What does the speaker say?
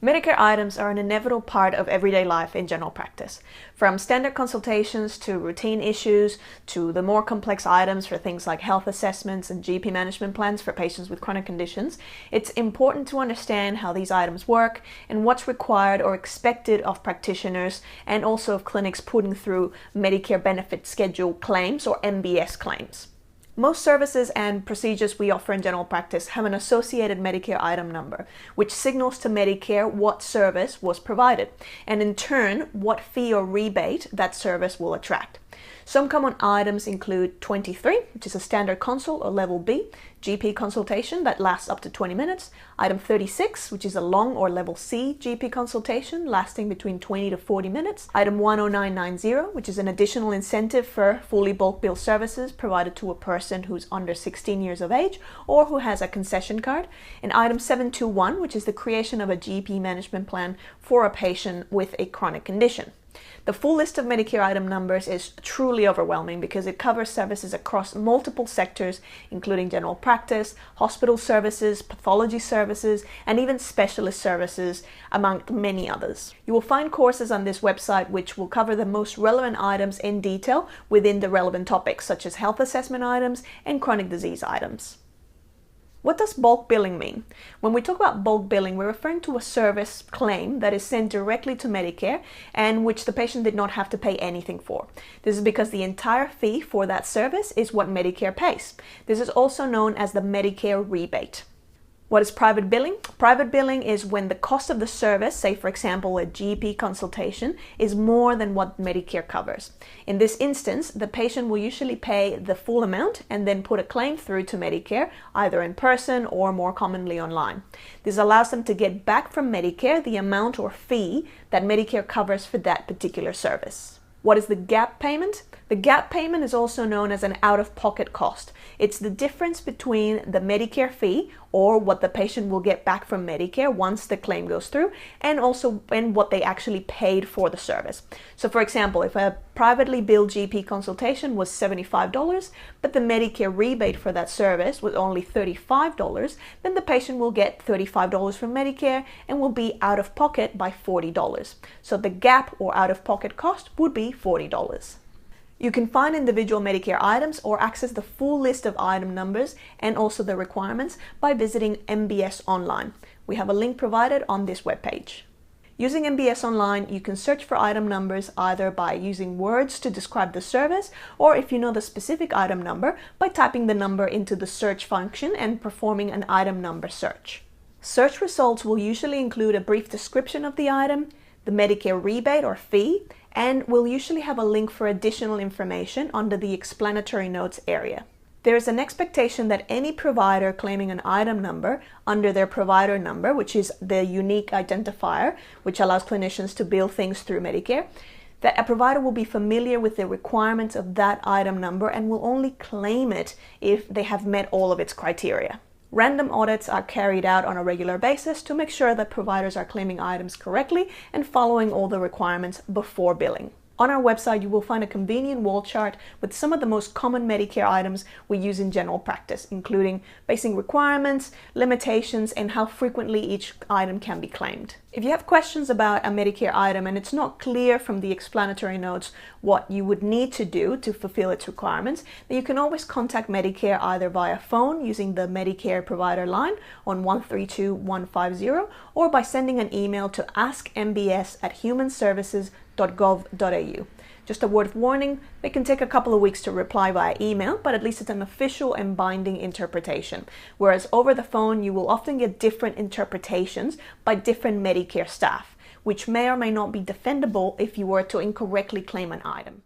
Medicare items are an inevitable part of everyday life in general practice. From standard consultations to routine issues to the more complex items for things like health assessments and GP management plans for patients with chronic conditions, it's important to understand how these items work and what's required or expected of practitioners and also of clinics putting through Medicare Benefit Schedule claims or MBS claims. Most services and procedures we offer in general practice have an associated Medicare item number, which signals to Medicare what service was provided, and in turn, what fee or rebate that service will attract. Some common items include 23, which is a standard consult or level B, GP consultation that lasts up to 20 minutes, item 36, which is a long or level C GP consultation lasting between 20 to 40 minutes, item 10990, which is an additional incentive for fully bulk bill services provided to a person who's under 16 years of age or who has a concession card, and item 721, which is the creation of a GP management plan for a patient with a chronic condition. The full list of Medicare item numbers is truly overwhelming because it covers services across multiple sectors, including general practice, hospital services, pathology services, and even specialist services, among many others. You will find courses on this website which will cover the most relevant items in detail within the relevant topics, such as health assessment items and chronic disease items. What does bulk billing mean? When we talk about bulk billing, we're referring to a service claim that is sent directly to Medicare and which the patient did not have to pay anything for. This is because the entire fee for that service is what Medicare pays. This is also known as the Medicare rebate. What is private billing? Private billing is when the cost of the service, say for example a GP consultation, is more than what Medicare covers. In this instance, the patient will usually pay the full amount and then put a claim through to Medicare, either in person or more commonly online. This allows them to get back from Medicare the amount or fee that Medicare covers for that particular service. What is the gap payment? The gap payment is also known as an out-of-pocket cost. It's the difference between the Medicare fee, or what the patient will get back from Medicare once the claim goes through, and also what they actually paid for the service. So for example, if a privately billed GP consultation was $75, but the Medicare rebate for that service was only $35, then the patient will get $35 from Medicare and will be out of pocket by $40. So the gap or out-of-pocket cost would be $40. You can find individual Medicare items or access the full list of item numbers and also the requirements by visiting MBS Online. We have a link provided on this webpage. Using MBS Online, you can search for item numbers either by using words to describe the service, or if you know the specific item number, by typing the number into the search function and performing an item number search. Search results will usually include a brief description of the item, the Medicare rebate or fee, and will usually have a link for additional information under the explanatory notes area. There is an expectation that any provider claiming an item number under their provider number, which is the unique identifier which allows clinicians to bill things through Medicare, that a provider will be familiar with the requirements of that item number and will only claim it if they have met all of its criteria. Random audits are carried out on a regular basis to make sure that providers are claiming items correctly and following all the requirements before billing. On our website, you will find a convenient wall chart with some of the most common Medicare items we use in general practice, including basic requirements, limitations, and how frequently each item can be claimed. If you have questions about a Medicare item and it's not clear from the explanatory notes what you would need to do to fulfill its requirements, then you can always contact Medicare either via phone using the Medicare provider line on 132150 or by sending an email to askmbs@humanservices.gov.au. Just a word of warning, they can take a couple of weeks to reply via email, but at least it's an official and binding interpretation. Whereas over the phone, you will often get different interpretations by different Medicare staff, which may or may not be defendable if you were to incorrectly claim an item.